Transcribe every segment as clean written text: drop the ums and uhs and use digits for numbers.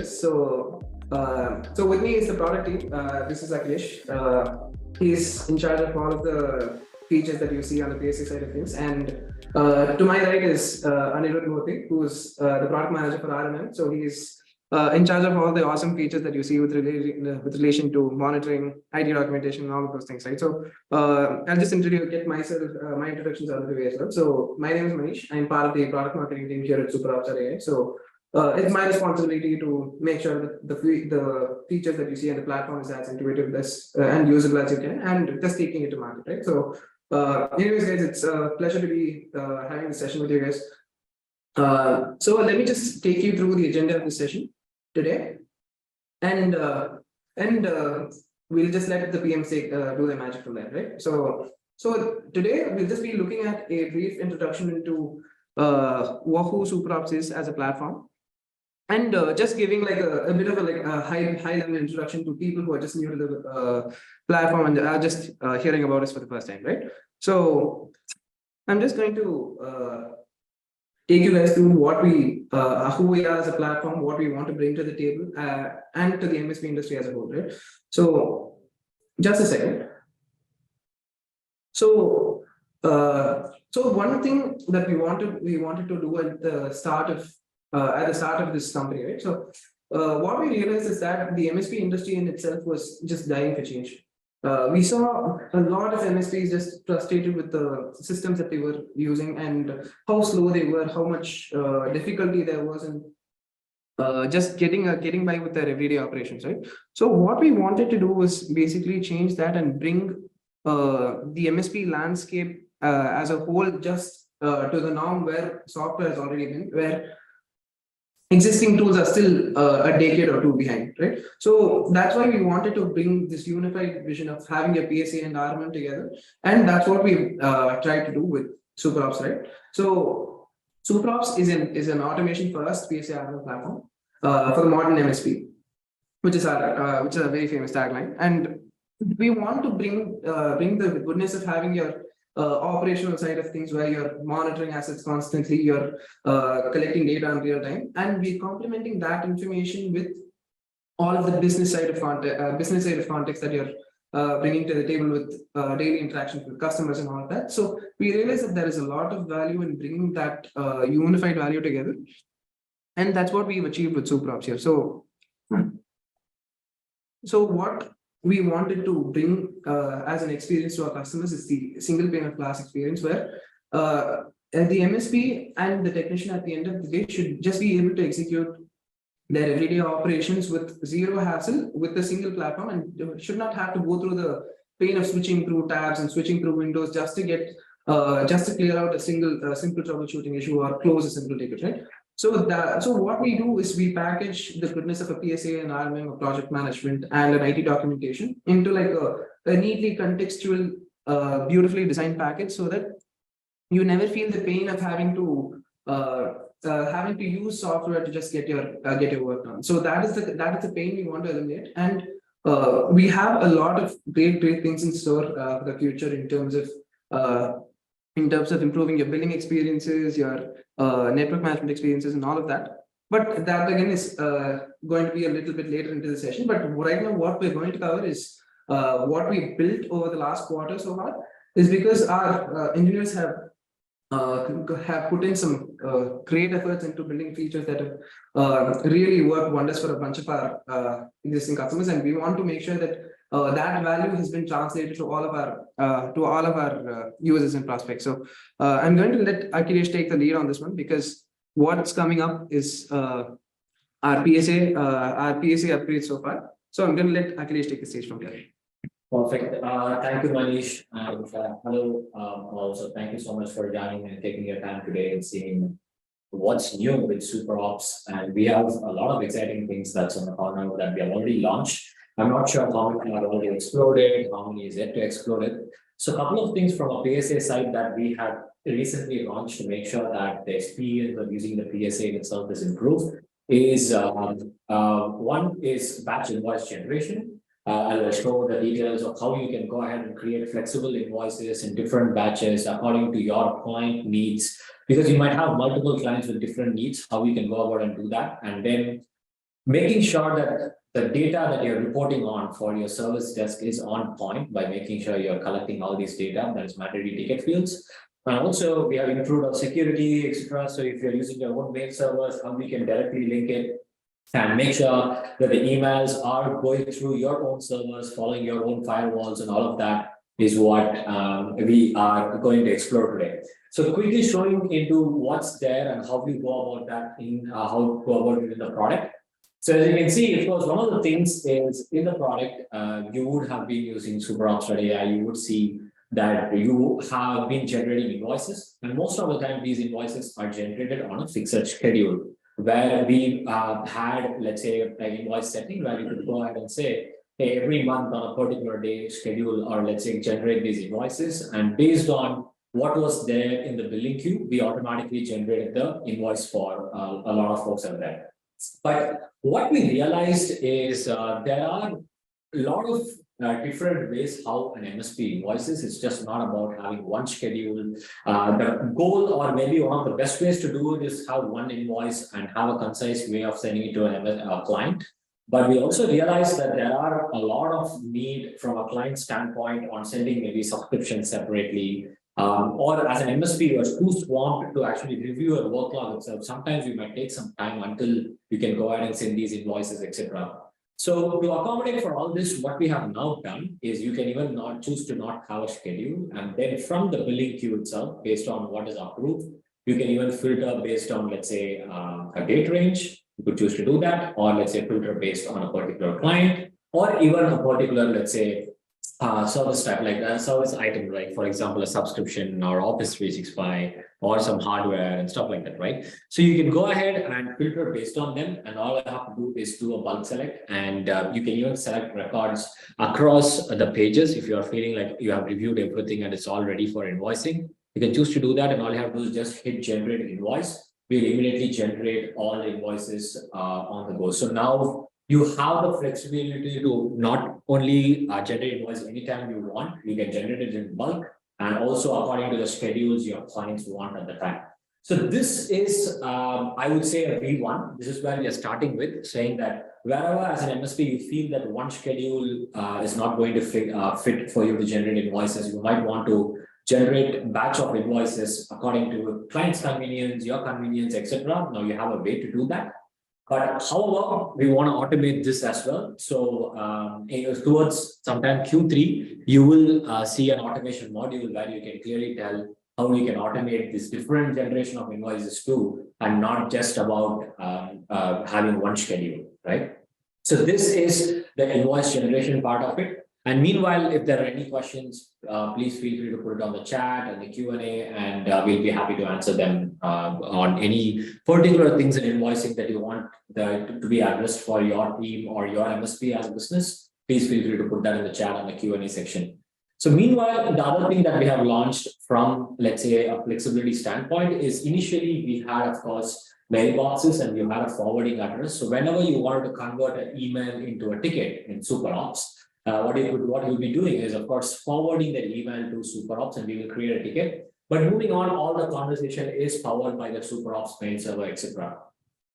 this. So with me is the product team. This is Akhilesh. He's in charge of all of the features that you see on the PSA side of things. And to my right is Anirudh Murthy, who's the product manager for RMM. So he's in charge of all the awesome features that you see with relation to monitoring, IT documentation, and all of those things, right? So I'll just get myself, my introductions out of the way as well. So my name is Manish. I'm part of the product marketing team here at SuperOps. So it's my responsibility to make sure that the features that you see on the platform is as intuitive as and usable as you can, and just taking it to market, right? So anyways, guys, it's a pleasure to be having this session with you guys. So let me just take you through the agenda of this session today, and we'll just let the PM do the magic from there, right? So today we'll just be looking at a brief introduction into who SuperOps is as a platform, and just giving like a bit of a high level introduction to people who are just new to the platform and are just hearing about us for the first time, right? So I'm just going to take you guys through who we are as a platform, what we want to bring to the table, and to the MSP industry as a whole, right? So just a second. So one thing that we wanted to do at the start of this company, right? So what we realized is that the MSP industry in itself was just dying for change. We saw a lot of MSPs just frustrated with the systems that they were using and how slow they were, how much difficulty there was in just getting by with their everyday operations, right? So what we wanted to do was basically change that and bring the MSP landscape as a whole just to the norm where software has already been, where existing tools are still a decade or two behind, right? So that's why we wanted to bring this unified vision of having a PSA and RMM together, and that's what we tried to do with SuperOps, right? So SuperOps is an automation first PSA RMM platform for the modern MSP, which is a very famous tagline, and we want to bring the goodness of having your operational side of things where you're monitoring assets constantly, you're collecting data in real time, and we're complementing that information with all of the business side of context that you're bringing to the table with daily interactions with customers and all of that. So we realize that there is a lot of value in bringing that unified value together, and that's what we've achieved with SuperOps here. So what we wanted to bring as an experience to our customers is the single pane of glass experience, where the MSP and the technician at the end of the day should just be able to execute their everyday operations with zero hassle with a single platform, and should not have to go through the pain of switching through tabs and switching through windows just to get just to clear out a simple troubleshooting issue or close a simple ticket, right? So what we do is we package the goodness of a PSA and RMM, a project management, and an IT documentation into like a neatly contextual, beautifully designed package, so that you never feel the pain of having to use software to just get your work done. So that is the pain we want to eliminate, and we have a lot of great things in store for the future in terms of improving your billing experiences, your network management experiences, and all of that. But that again is going to be a little bit later into the session. But right now, what we're going to cover is what we built over the last quarter so far, is because our engineers have put in some great efforts into building features that have really worked wonders for a bunch of our existing customers, and we want to make sure that that value has been translated to all of our users and prospects. So I'm going to let Akhilesh take the lead on this one, because what's coming up is our PSA upgrade so far. So I'm going to let Akhilesh take the stage from here. Perfect. Thank you, Manish, and hello. Also, thank you so much for joining and taking your time today and seeing what's new with SuperOps. And we have a lot of exciting things that's on the corner that we have already launched. I'm not sure how many are already exploded, how many is yet to explode it. So a couple of things from a PSA side that we have recently launched to make sure that the experience of using the PSA in itself is improved is one is batch invoice generation. I'll show the details of how you can go ahead and create flexible invoices in different batches according to your client needs, because you might have multiple clients with different needs, how you can go about and do that. And then making sure that the data that you're reporting on for your service desk is on point by making sure you're collecting all these data, that is mandatory ticket fields. And also we have improved our security, etc. So if you're using your own mail servers, how we can directly link it and make sure that the emails are going through your own servers, following your own firewalls, and all of that is what we are going to explore today. So quickly showing into what's there and how we go about that in how to go about it in the product. So as you can see, of course, one of the things is in the product, you would have been using SuperOps.ai, you would see that you have been generating invoices, and most of the time these invoices are generated on a fixed schedule, where we had, let's say, an invoice setting where you could go ahead and say, hey, every month on a particular day schedule, or let's say generate these invoices, and based on what was there in the billing queue, we automatically generated the invoice for a lot of folks out there. But what we realized is there are a lot of different ways how an MSP invoices. It's just not about having one schedule. The goal, or maybe one of the best ways to do it, is have one invoice and have a concise way of sending it to a client. But we also realize that there are a lot of need from a client standpoint on sending maybe subscriptions separately. Or as an MSP, you are too swamped to actually review a workload itself. Sometimes you might take some time until you can go ahead and send these invoices, etc. So to accommodate for all this, what we have now done is you can even not choose to not have a schedule, and then from the billing queue itself, based on what is approved, you can even filter based on, let's say, a date range. You could choose to do that, or let's say filter based on a particular client, or even a particular, let's say, service type, like a service item, like for example, a subscription or Office 365 or some hardware and stuff like that, right? So you can go ahead and filter based on them, and all I have to do is do a bulk select, and you can even select records across the pages. If you are feeling like you have reviewed everything and it's all ready for invoicing, you can choose to do that, and all you have to do is just hit generate invoice. We'll immediately generate all the invoices on the go. So now you have the flexibility to not only generate invoice anytime you want, you can generate it in bulk, and also according to the schedules your clients want at the time. So this is, I would say, a V1. This is where we are starting with, saying that wherever as an MSP you feel that one schedule is not going to fit for you to generate invoices, you might want to generate a batch of invoices according to client's convenience, your convenience, etc. Now you have a way to do that. But however, we want to automate this as well. So towards sometime Q3, you will see an automation module where you can clearly tell how we can automate this different generation of invoices too, and not just about having one schedule, right? So this is the invoice generation part of it. And meanwhile, if there are any questions, please feel free to put it on the chat and the Q&A, and we'll be happy to answer them on any particular things in invoicing that you want to be addressed for your team or your MSP as a business. Please feel free to put that in the chat on the Q&A section. So meanwhile, the other thing that we have launched from, let's say, a flexibility standpoint is initially we had, of course, mailboxes, and you had a forwarding address. So whenever you wanted to convert an email into a ticket in SuperOps, what you'll be doing is, of course, forwarding the email to SuperOps, and we will create a ticket. But moving on, all the conversation is powered by the SuperOps mail server, etc.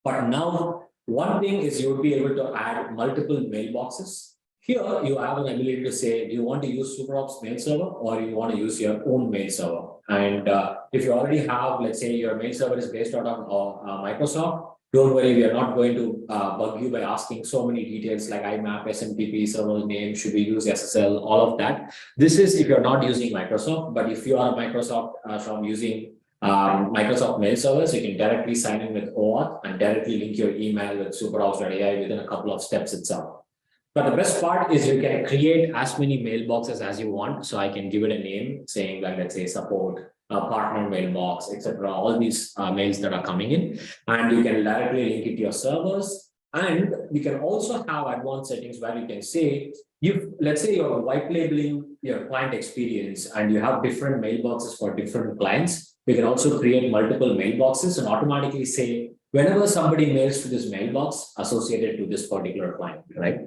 But now, one thing is you'll be able to add multiple mailboxes. Here, you have an ability to say, do you want to use SuperOps mail server, or you want to use your own mail server? And if you already have, let's say, your mail server is based out of Microsoft, don't worry, we are not going to bug you by asking so many details like IMAP, SMTP, server name, should we use SSL, all of that. This is if you're not using Microsoft, but if you are Microsoft from using Microsoft mail servers, you can directly sign in with OAuth and directly link your email with SuperOps.ai within a couple of steps itself. But the best part is you can create as many mailboxes as you want. So I can give it a name saying like, let's say support, partner mailbox, etc. All these mails that are coming in, and you can directly link it to your servers. And we can also have advanced settings where you can say, let's say you're white labeling your client experience and you have different mailboxes for different clients. We can also create multiple mailboxes and automatically say, whenever somebody mails to this mailbox associated to this particular client, right?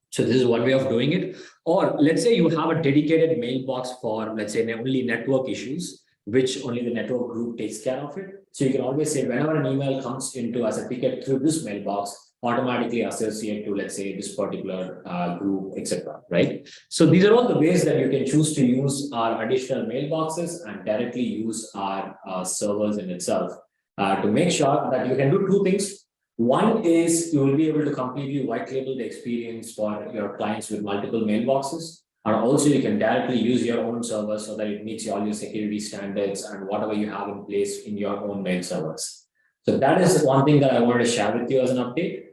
So this is one way of doing it. Or let's say you have a dedicated mailbox for, let's say, only network issues, which only the network group takes care of it. So you can always say, whenever an email comes into as a ticket through this mailbox, automatically associate to, let's say, this particular group, etc. Right? So these are all the ways that you can choose to use our additional mailboxes and directly use our servers in itself to make sure that you can do two things. One is you will be able to completely white label the experience for your clients with multiple mailboxes. And also you can directly use your own server so that it meets all your security standards and whatever you have in place in your own mail servers. So that is one thing that I wanted to share with you as an update.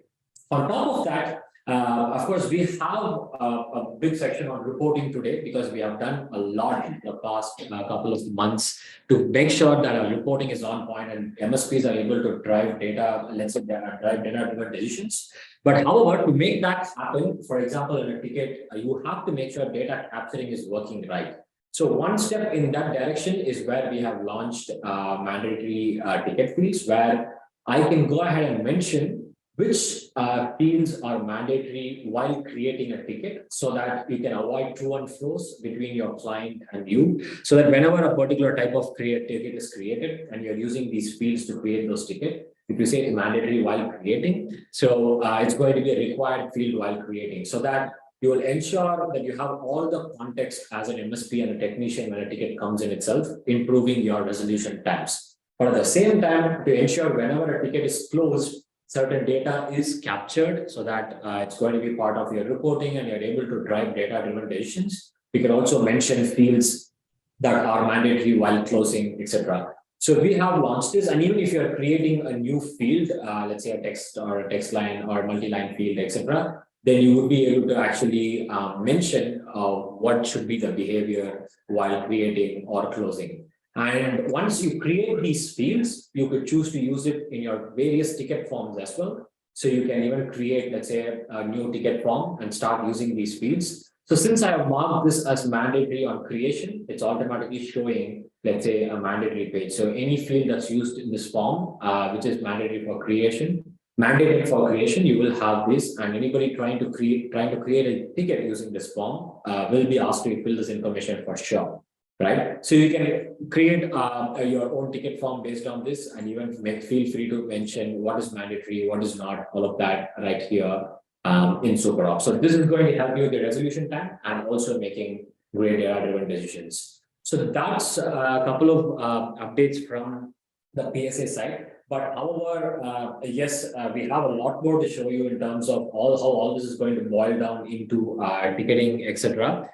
On top of that, of course, we have a big section on reporting today because we have done a lot in the past couple of months to make sure that our reporting is on point and MSPs are able to drive data, let's say, drive data-driven decisions. But however, to make that happen, for example, in a ticket, you have to make sure data capturing is working right. So one step in that direction is where we have launched mandatory ticket fields, where I can go ahead and mention which fields are mandatory while creating a ticket so that you can avoid to and flows between your client and you. So that whenever a particular type of ticket is created and you're using these fields to create those tickets, if you say it's mandatory while creating, so it's going to be a required field while creating, so that you will ensure that you have all the context as an MSP and a technician when a ticket comes in itself, improving your resolution times. But at the same time, to ensure whenever a ticket is closed, certain data is captured so that it's going to be part of your reporting and you're able to drive data-driven decisions. We can also mention fields that are mandatory while closing, etc. So we have launched this, and even if you're creating a new field, let's say a text or a text line or multi-line field, etc., then you would be able to actually mention what should be the behavior while creating or closing. And once you create these fields, you could choose to use it in your various ticket forms as well. So you can even create, let's say, a new ticket form and start using these fields. So since I have marked this as mandatory on creation, it's automatically showing, let's say, a mandatory page. So any field that's used in this form, which is mandatory for creation, you will have this, and anybody trying to create a ticket using this form will be asked to fill this information for sure. Right, so you can create your own ticket form based on this, and even feel free to mention what is mandatory, what is not, all of that right here in SuperOps. So this is going to help you with the resolution time and also making great data-driven decisions. So that's a couple of updates from the PSA side. But however, yes, we have a lot more to show you in terms of how all this is going to boil down into ticketing, etc.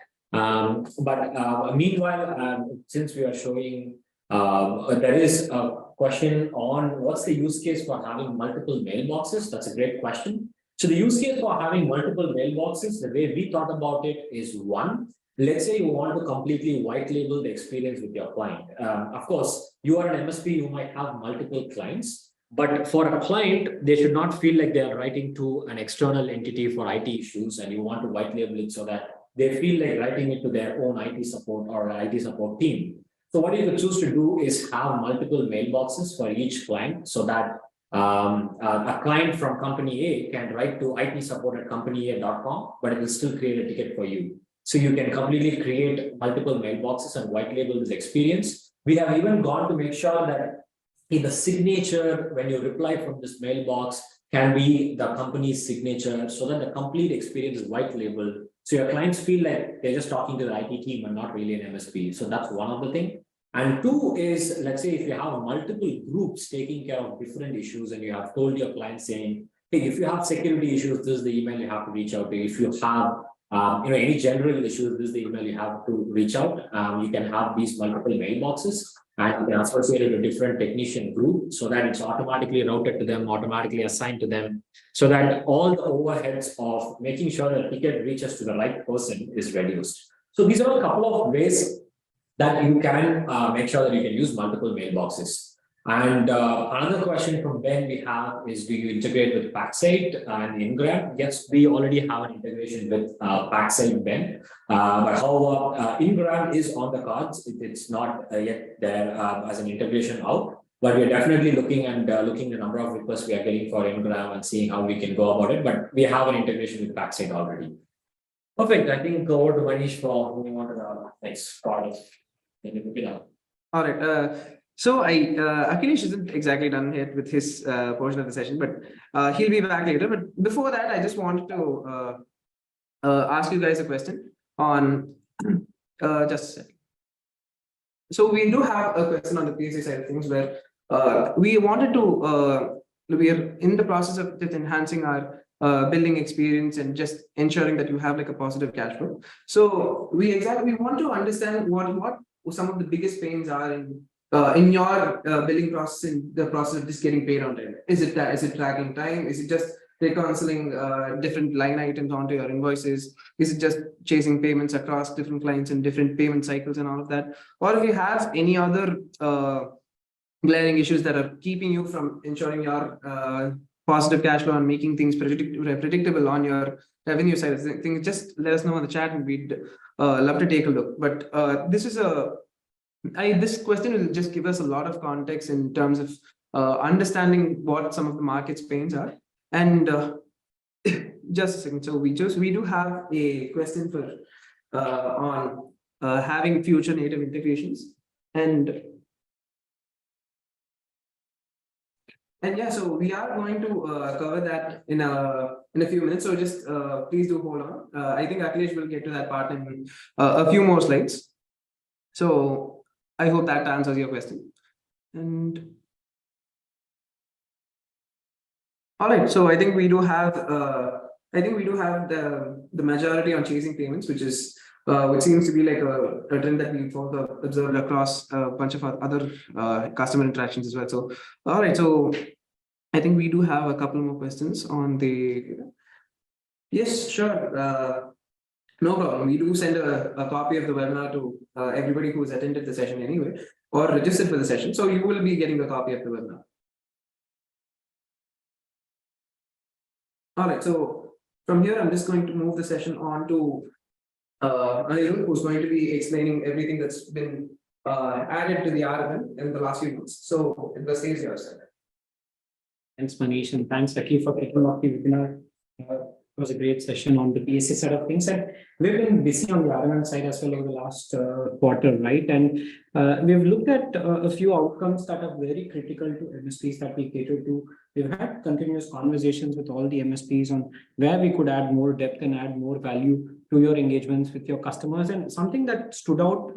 Meanwhile, since we are showing, there is a question on what's the use case for having multiple mailboxes. That's a great question. So the use case for having multiple mailboxes, the way we thought about it is one, let's say you want to completely white label the experience with your client. Of course, you are an MSP, you might have multiple clients, but for a client, they should not feel like they are writing to an external entity for IT issues, and you want to white label it so that they feel like writing it to their own IT support or IT support team. So what you could choose to do is have multiple mailboxes for each client so that a client from company A can write to IT support at companyaa.com, but it will still create a ticket for you. So you can completely create multiple mailboxes and white label this experience. We have even gone to make sure that in the signature, when you reply from this mailbox, can be the company's signature so that the complete experience is white labeled. So your clients feel like they're just talking to the IT team and not really an MSP. So that's one of the things. And two is, let's say if you have multiple groups taking care of different issues and you have told your client saying, hey, if you have security issues, this is the email you have to reach out to. If you have any general issues, this is the email you have to reach out. You can have these multiple mailboxes and you can associate it with a different technician group so that it's automatically routed to them, automatically assigned to them, so that all the overheads of making sure that ticket reaches to the right person is reduced. So these are a couple of ways that you can make sure that you can use multiple mailboxes. And another question from Ben we have is, do you integrate with Packsite and Ingram? Yes, we already have an integration with Packsite, Ben. But however, Ingram is on the cards. It's not yet there as an integration out. But we're definitely looking and looking the number of requests we are getting for Ingram and seeing how we can go about it. But we have an integration with Packsite already. Perfect. I think over to Manish for moving on to the next part of. All right. So Akhilesh isn't exactly done yet with his portion of the session, but he'll be back later. But before that, I just wanted to ask you guys a question on just a second. So we do have a question on the PSA side of things where we wanted to we are in the process of just enhancing our building experience and just ensuring that you have like a positive cash flow. So we want to understand what some of the biggest pains are in your billing process, in the process of just getting paid on time. Is it tracking time? Is it just reconciling different line items onto your invoices? Is it just chasing payments across different clients and different payment cycles and all of that? Or if you have any other glaring issues that are keeping you from ensuring your positive cash flow and making things predictable on your revenue side of things, just let us know in the chat and we'd love to take a look. But this question will just give us a lot of context in terms of understanding what some of the market's pains are. And just a second. So we do have a question for on having future native integrations and yeah, so we are going to cover that in a few minutes. So just please do hold on. I think Akhilesh will get to that part in a few more slides. So I hope that answers your question. And all right, so I think we do have the majority on chasing payments, which seems to be like a trend that we've also observed across a bunch of other customer interactions as well. So all right, so I think we do have a couple more questions on the. Yes, sure. No problem. We do send a copy of the webinar to everybody who's attended the session anyway, or registered for the session. So you will be getting a copy of the webinar. All right, so from here, I'm just going to move the session on to Anirudh, who's going to be explaining everything that's been added to the RMM in the last few months. So the stage is yours. Thanks, Manish, and thanks, Aki, for kicking off the webinar. It was a great session on the PSA side of things, and we've been busy on the RMM side as well over the last quarter, right? And we've looked at a few outcomes that are very critical to MSPs that we cater to. We've had continuous conversations with all the MSPs on where we could add more depth and add more value to your engagements with your customers. And something that stood out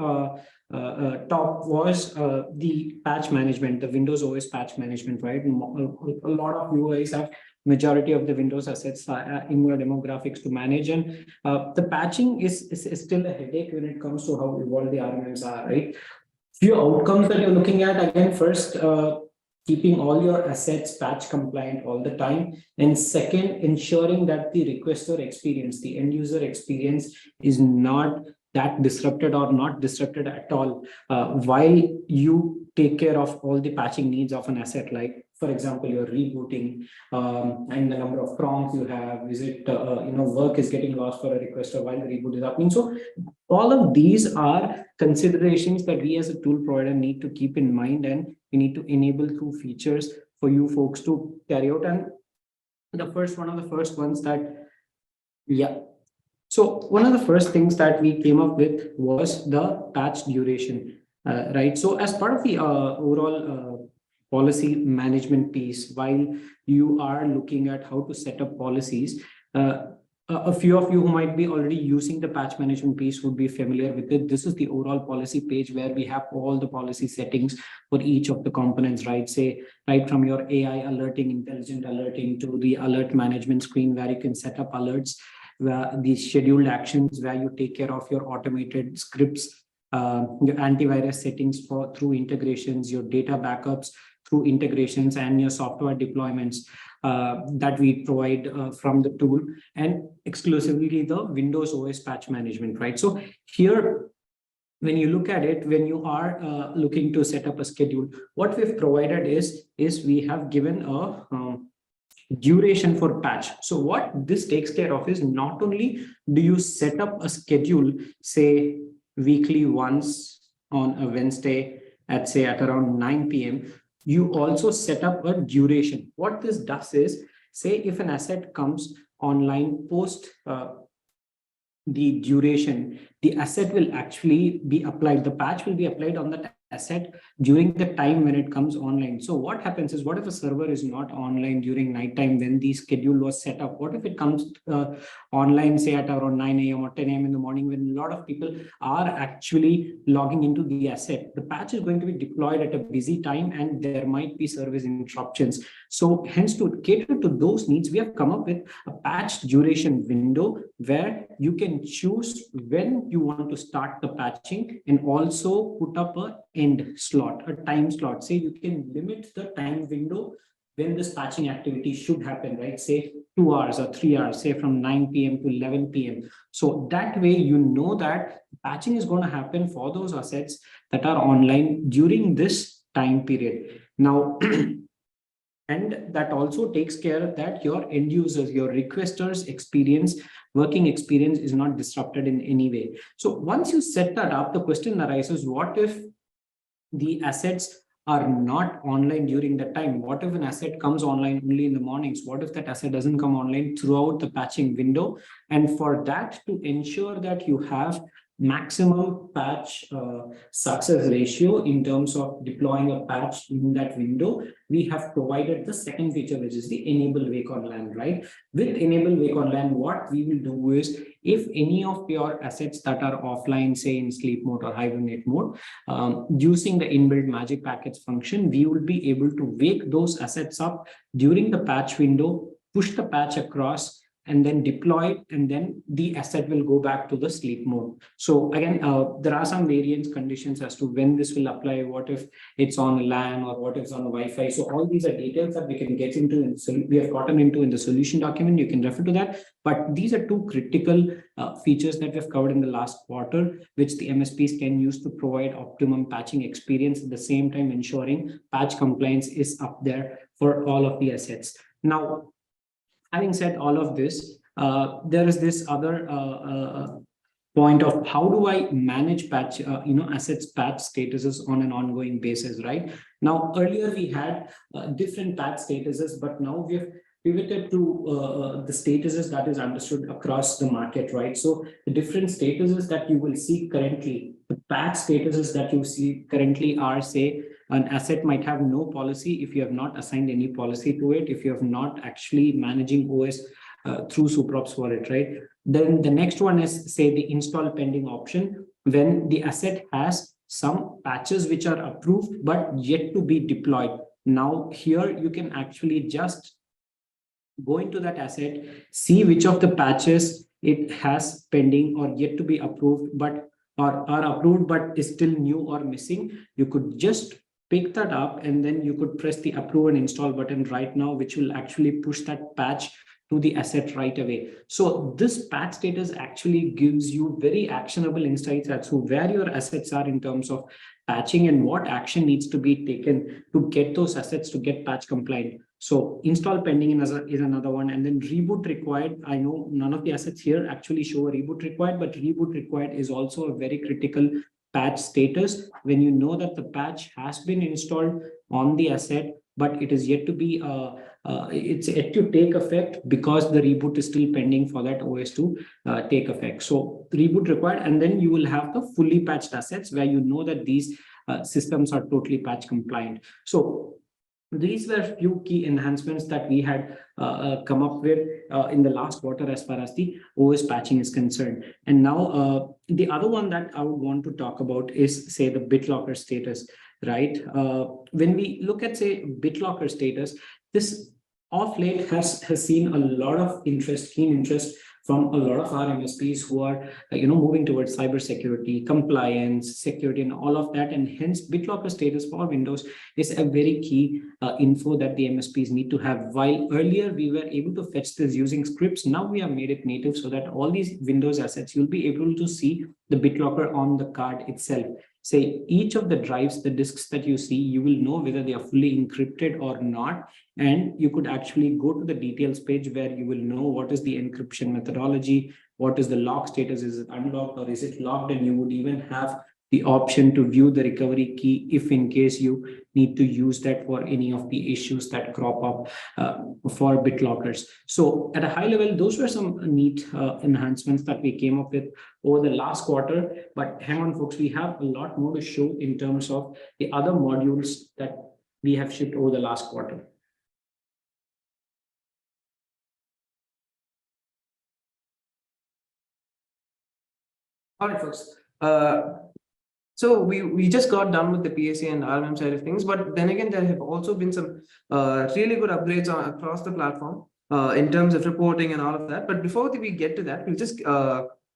top was the patch management, the Windows OS patch management, right? A lot of UIs have majority of the Windows assets in your demographics to manage, and the patching is still a headache when it comes to how evolved the RMMs are, right? Few outcomes that you're looking at, again, first, keeping all your assets patch compliant all the time, and second, ensuring that the requester experience, the end user experience, is not that disrupted or not disrupted at all while you take care of all the patching needs of an asset. Like, for example, you're rebooting and the number of prompts you have, is it work is getting lost for a requester while the reboot is happening. So all of these are considerations that we as a tool provider need to keep in mind, and we need to enable through features for you folks to carry out. And one of the first ones that, so one of the first things that we came up with was the patch duration, right? So as part of the overall policy management piece, while you are looking at how to set up policies, a few of you who might be already using the patch management piece would be familiar with it. This is the overall policy page where we have all the policy settings for each of the components, right? Say, right from your AI alerting, intelligent alerting, to the alert management screen where you can set up alerts, where the scheduled actions where you take care of your automated scripts, your antivirus settings through integrations, your data backups through integrations, and your software deployments that we provide from the tool, and exclusively the Windows OS patch management, right? So here, when you look at it, when you are looking to set up a schedule, what we've provided is we have given a duration for patch. So what this takes care of is, not only do you set up a schedule, say weekly once on a Wednesday at around 9 p.m., you also set up a duration. What this does is, say if an asset comes online post the duration the asset will actually be applied. The patch will be applied on that asset during the time when it comes online. So what happens is, what if a server is not online during nighttime when the schedule was set up? What if it comes online, say at around 9 a.m. or 10 a.m. in the morning, when a lot of people are actually logging into the asset? The patch is going to be deployed at a busy time and there might be service interruptions. So hence, to cater to those needs, we have come up with a patch duration window where you can choose when you want to start the patching and also put up a end slot, a time slot. Say you can limit the time window when this patching activity should happen, right? Say 2 hours or 3 hours, say from 9 p.m. to 11 p.m. So that way, you know that patching is going to happen for those assets that are online during this time period. Now, and that also takes care of that your end users, your requesters experience, working experience is not disrupted in any way. So once you set that up, the question arises, what if the assets are not online during that time? What if an asset comes online only in the mornings? What if that asset doesn't come online throughout the patching window? And for that, to ensure that you have maximum patch success ratio in terms of deploying a patch in that window, we have provided the second feature, which is the enable wake on LAN, right? With enable wake on LAN, what we will do is, if any of your assets that are offline, say in sleep mode or hibernate mode, using the inbuilt magic packets function, we will be able to wake those assets up during the patch window, push the patch across, and then deploy it, and then the asset will go back to the sleep mode. So again, there are some variance conditions as to when this will apply. What if it's on a LAN, or what if it's on a Wi-Fi? So all these are details that we can get into, so we have gotten into in the solution document. You can refer to that. But these are two critical features that we have covered in the last quarter, which the MSPs can use to provide optimum patching experience, at the same time ensuring patch compliance is up there for all of the assets. Now, having said all of this, there is this other point of how do I manage patch, assets patch statuses on an ongoing basis, right? Now, earlier we had different patch statuses, but now we have pivoted to the statuses that is understood across the market, right? So the different statuses that you will see currently, the patch statuses that you see currently are, say, an asset might have no policy if you have not assigned any policy to it, if you have not actually managing OS through SuperOps for it, right? Then the next one is, say, the install pending option, when the asset has some patches which are approved but yet to be deployed. Now here you can actually just go into that asset, see which of the patches it has pending or yet to be approved, but are approved but is still new or missing. You could just pick that up and then you could press the approve and install button right now, which will actually push that patch to the asset right away. So this patch status actually gives you very actionable insights as to where your assets are in terms of patching and what action needs to be taken to get those assets to get patch compliant. So install pending is another one, and then reboot required. I know none of the assets here actually show a reboot required, but reboot required is also a very critical patch status. When you know that the patch has been installed on the asset, but it is yet to be it's yet to take effect because the reboot is still pending for that OS to take effect. So reboot required, and then you will have the fully patched assets where you know that these systems are totally patch compliant. So these were few key enhancements that we had come up with in the last quarter as far as the OS patching is concerned. And now the other one that I would want to talk about is, say, the BitLocker status, right? When we look at, say, BitLocker status, this of late has seen a lot of interest, keen interest from a lot of our MSPs who are moving towards cybersecurity, compliance, security, and all of that. And hence, BitLocker status for Windows is a very key info that the MSPs need to have. While earlier we were able to fetch this using scripts, now we have made it native so that all these Windows assets, you'll be able to see the BitLocker on the card itself. Say each of the drives, the disks that you see, you will know whether they are fully encrypted or not. And you could actually go to the details page where you will know what is the encryption methodology, what is the lock status, is it unlocked or is it locked? And you would even have the option to view the recovery key if in case you need to use that for any of the issues that crop up for BitLockers. So at a high level, those were some neat enhancements that we came up with over the last quarter. But hang on, folks, we have a lot more to show in terms of the other modules that we have shipped over the last quarter. All right, folks. So we just got done with the PSA and RMM side of things, but then again, there have also been some really good upgrades across the platform in terms of reporting and all of that. But before we get to that, we'll just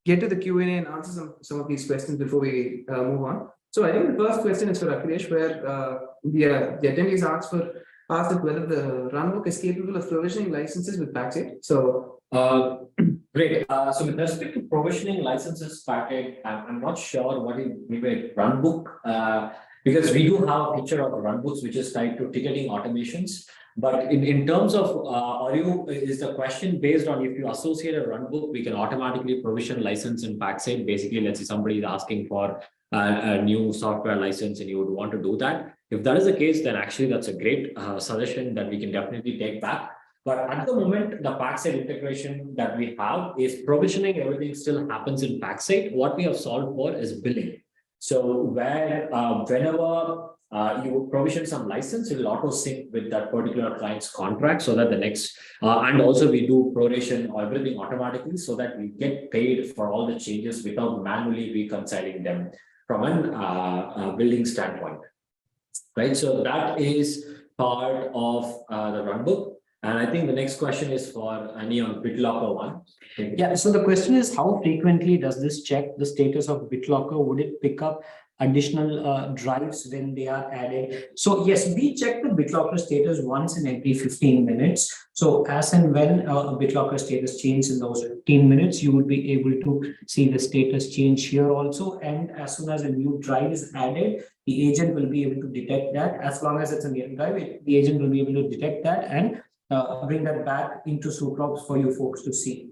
get to the Q&A and answer some of these questions before we move on. So I think the first question is for Akhilesh, where the attendees asked whether the runbook is capable of provisioning licenses with backside. So great. So with respect to provisioning licenses packet, I'm not sure what you mean by runbook, because we do have a picture of runbooks which is tied to ticketing automations. But in terms of is the question based on if you associate a runbook, we can automatically provision license in backside. Basically, let's say somebody is asking for a new software license and you would want to do that. If that is the case, then actually that's a great suggestion that we can definitely take back. But at the moment, the backside integration that we have is provisioning, everything still happens in backside. What we have solved for is billing. So where whenever you provision some license, it will auto sync with that particular client's contract so that the next, and also we do proration or everything automatically so that we get paid for all the changes without manually reconciling them from a billing standpoint, right? So that is part of the runbook. And I think the next question is for Annie on BitLocker one. Yeah, so the question is, how frequently does this check the status of BitLocker? Would it pick up additional drives when they are added? So yes, we check the BitLocker status once in every 15 minutes. So as and when a BitLocker status changes in those 15 minutes, you will be able to see the status change here also. And as soon as a new drive is added, the agent will be able to detect that. As long as it's a new drive, the agent will be able to detect that and bring that back into SuperOps for you folks to see.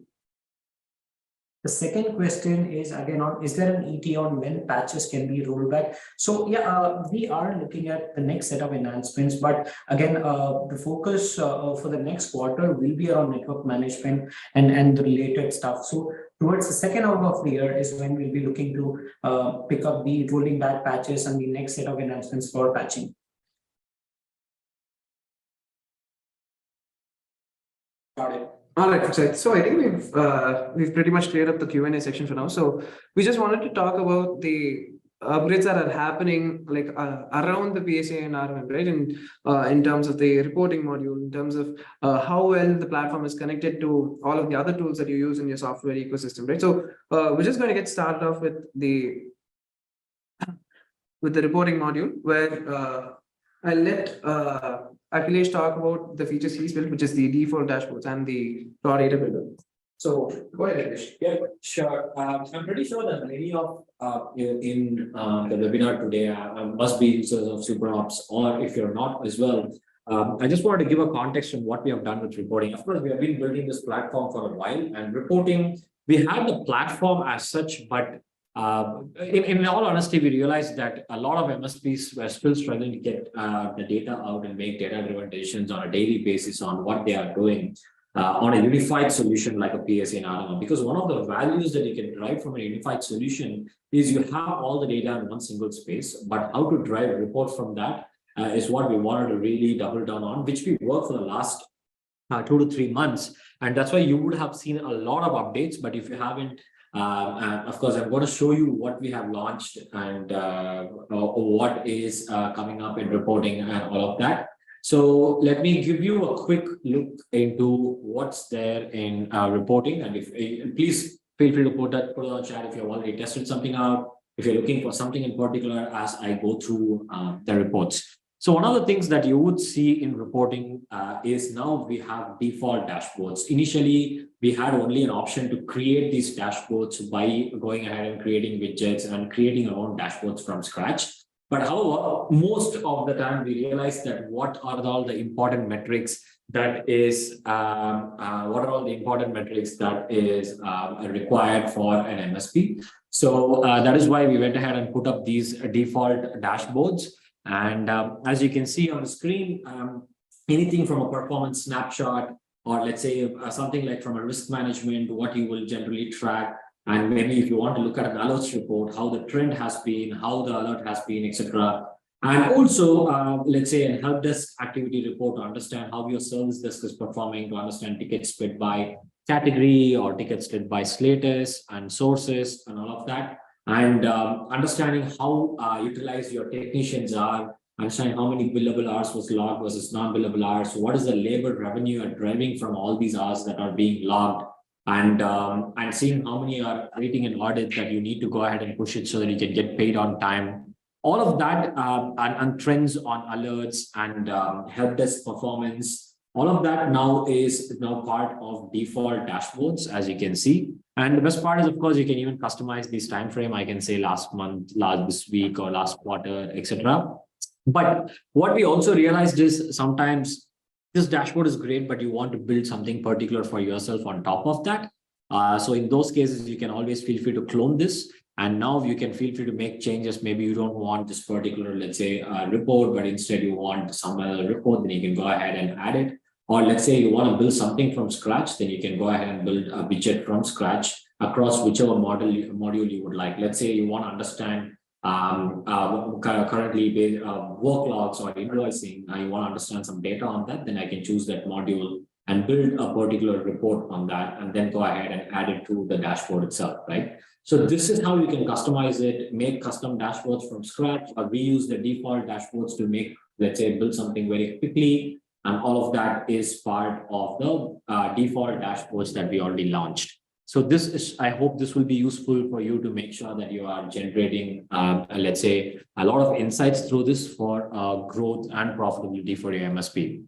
The second question is again on, is there an ETA on when patches can be rolled back? So yeah, we are looking at the next set of enhancements, but again, the focus for the next quarter will be around network management and the related stuff. So towards the second half of the year is when we'll be looking to pick up the rolling back patches and the next set of enhancements for patching. Got it. All right, so I think we've pretty much cleared up the Q&A section for now. So we just wanted to talk about the upgrades that are happening like around the PSA and RMM, right? And in terms of the reporting module, in terms of how well the platform is connected to all of the other tools that you use in your software ecosystem, right? So we're just going to get started off with the reporting module, where I'll let Akhilesh talk about the features he's built, which is the default dashboards and the raw data builder. So go ahead, Akhilesh. Yeah, sure. I'm pretty sure that many of you in the webinar today must be users of SuperOps, or if you're not as well. I just wanted to give a context on what we have done with reporting. Of course, we have been building this platform for a while, and reporting, we had the platform as such, but in all honesty, we realized that a lot of MSPs were still struggling to get the data out and make data-driven decisions on a daily basis on what they are doing on a unified solution like a PSA and RMM. Because one of the values that you can derive from a unified solution is you have all the data in one single space, but how to drive reports from that is what we wanted to really double down on, which we worked for the last 2 to 3 months. And that's why you would have seen a lot of updates, but if you haven't, and of course, I'm going to show you what we have launched and what is coming up in reporting and all of that. So let me give you a quick look into what's there in reporting. And if please feel free to put it on chat if you've already tested something out, if you're looking for something in particular as I go through the reports. So one of the things that you would see in reporting is now we have default dashboards. Initially, we had only an option to create these dashboards by going ahead and creating widgets and creating our own dashboards from scratch. But however, most of the time we realize that what are all the important metrics that is required for an MSP. So that is why we went ahead and put up these default dashboards. And as you can see on the screen, anything from a performance snapshot, or let's say something like from a risk management, what you will generally track. And maybe if you want to look at an alerts report, how the trend has been, how the alert has been, etc. And also, let's say a help desk activity report to understand how your service desk is performing, to understand tickets split by category or tickets split by status and sources and all of that. And understanding how utilized your technicians are, understanding how many billable hours was logged versus non-billable hours. What is the labor revenue you're driving from all these hours that are being logged? And seeing how many are rating an audit that you need to go ahead and push it so that you can get paid on time. All of that and trends on alerts and help desk performance. All of that now is part of default dashboards, as you can see. And the best part is, of course, you can even customize this time frame. I can say last month, this week, or last quarter, etc. But what we also realized is sometimes this dashboard is great, but you want to build something particular for yourself on top of that. So in those cases, you can always feel free to clone this. And now you can feel free to make changes. Maybe you don't want this particular, let's say, report, but instead you want some other report, then you can go ahead and add it. Or let's say you want to build something from scratch, then you can go ahead and build a widget from scratch across whichever module you would like. Let's say you want to understand currently work logs or invoicing, you want to understand some data on that, then I can choose that module and build a particular report on that, and then go ahead and add it to the dashboard itself, right? So this is how you can customize it, make custom dashboards from scratch, or reuse the default dashboards to make, let's say, build something very quickly. And all of that is part of the default dashboards that we already launched. So this is, I hope this will be useful for you to make sure that you are generating, let's say, a lot of insights through this for growth and profitability for your MSP.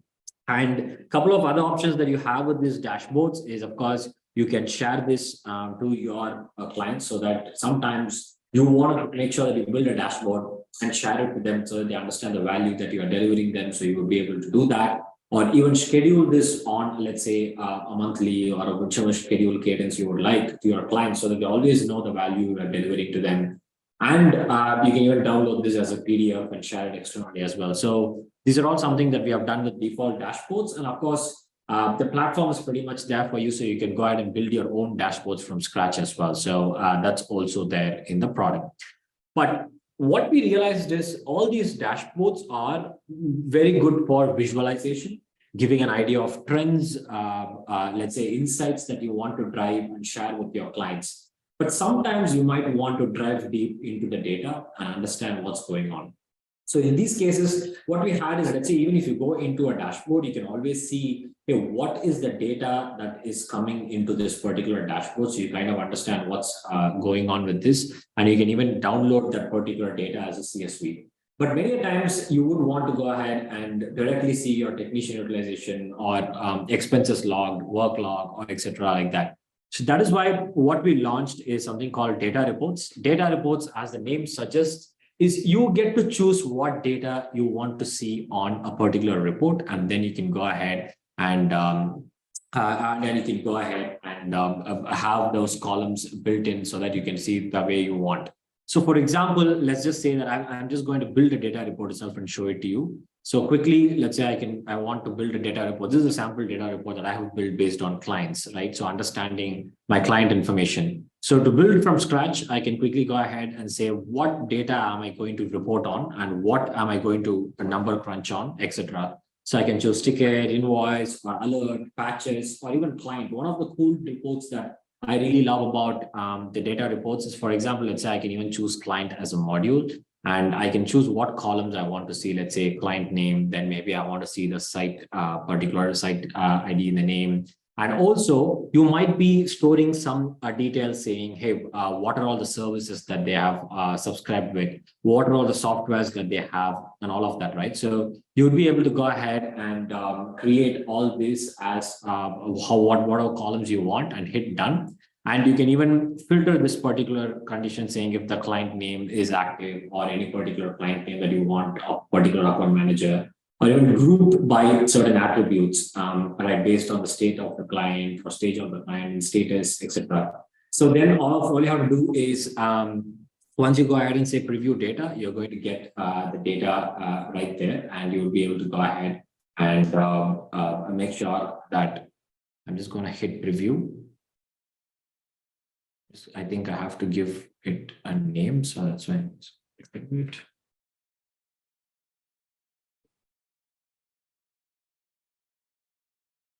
And a couple of other options that you have with these dashboards is, of course, you can share this to your clients, so that sometimes you want to make sure that you build a dashboard and share it with them so that they understand the value that you are delivering them. So you will be able to do that. Or even schedule this on, let's say, a monthly or whichever schedule cadence you would like to your clients, so that they always know the value you are delivering to them. And you can even download this as a PDF and share it externally as well. So these are all something that we have done with default dashboards. And of course, the platform is pretty much there for you. So you can go ahead and build your own dashboards from scratch as well. So that's also there in the product. But what we realized is all these dashboards are very good for visualization, giving an idea of trends, let's say insights that you want to drive and share with your clients. But sometimes you might want to drive deep into the data and understand what's going on. So in these cases, what we had is, let's say, even if you go into a dashboard, you can always see, hey, what is the data that is coming into this particular dashboard. So you kind of understand what's going on with this. And you can even download that particular data as a CSV. But many times you would want to go ahead and directly see your technician utilization or expenses logged, work log, or etc. like that. So that is why what we launched is something called data reports. Data reports, as the name suggests, is you get to choose what data you want to see on a particular report, and then you can go ahead and then you can go ahead and have those columns built in so that you can see the way you want. So for example, let's just say that I'm just going to build a data report itself and show it to you. So quickly, let's say I want to build a data report. This is a sample data report that I have built based on clients, right? So understanding my client information. So to build from scratch, I can quickly go ahead and say, what data am I going to report on and what am I going to number crunch on, etc. So I can choose ticket, invoice, or alert, patches, or even client. One of the cool reports that I really love about the data reports is, for example, let's say I can even choose client as a module, and I can choose what columns I want to see. Let's say client name, then maybe I want to see the site, particular site ID in the name. And also you might be storing some details saying, hey, what are all the services that they have subscribed with? What are all the softwares that they have and all of that, right? So you would be able to go ahead and create all this as what are columns you want and hit done. And you can even filter this particular condition saying if the client name is active or any particular client name that you want a particular account manager, or even group by certain attributes, right, based on the state of the client or stage of the client and status, etc. So then all you have to do is once you go ahead and say preview data, you're going to get the data right there, and you'll be able to go ahead and make sure that I'm just going to hit preview. I think I have to give it a name, so that's why.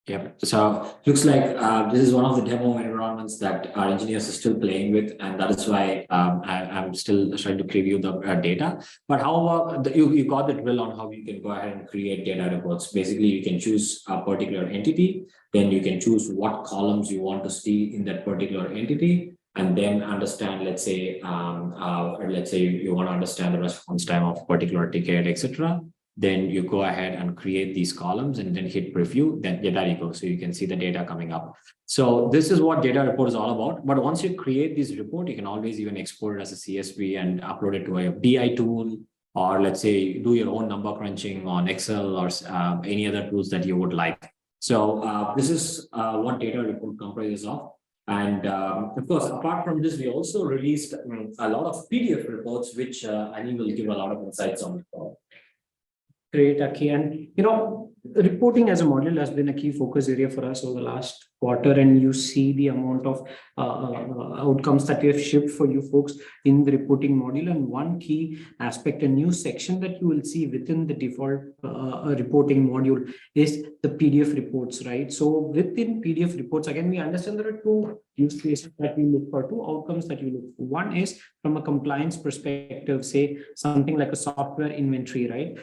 Yep. So looks like this is one of the demo environments that our engineers are still playing with, and that is why I'm still trying to preview the data. But how about you got the drill on how you can go ahead and create data reports. Basically, you can choose a particular entity, then you can choose what columns you want to see in that particular entity, and then understand, let's say, you want to understand the response time of particular ticket, etc. Then you go ahead and create these columns and then hit preview, then there you go. So you can see the data coming up. So this is what data report is all about. But once you create this report, you can always even export it as a CSV and upload it to a BI tool, or let's say do your own number crunching on Excel or any other tools that you would like. So this is what data report comprises of. And of course, apart from this, we also released a lot of PDF reports, which Annie will give a lot of insights on. Great, Aki. And reporting as a module has been a key focus area for us over the last quarter, and you see the amount of outcomes that we have shipped for you folks in the reporting module. And one key aspect, a new section that you will see within the default reporting module is the PDF reports, right? So within PDF reports, again, we understand there are two use cases that we look for, two outcomes that you look for. One is from a compliance perspective, say something like a software inventory, right?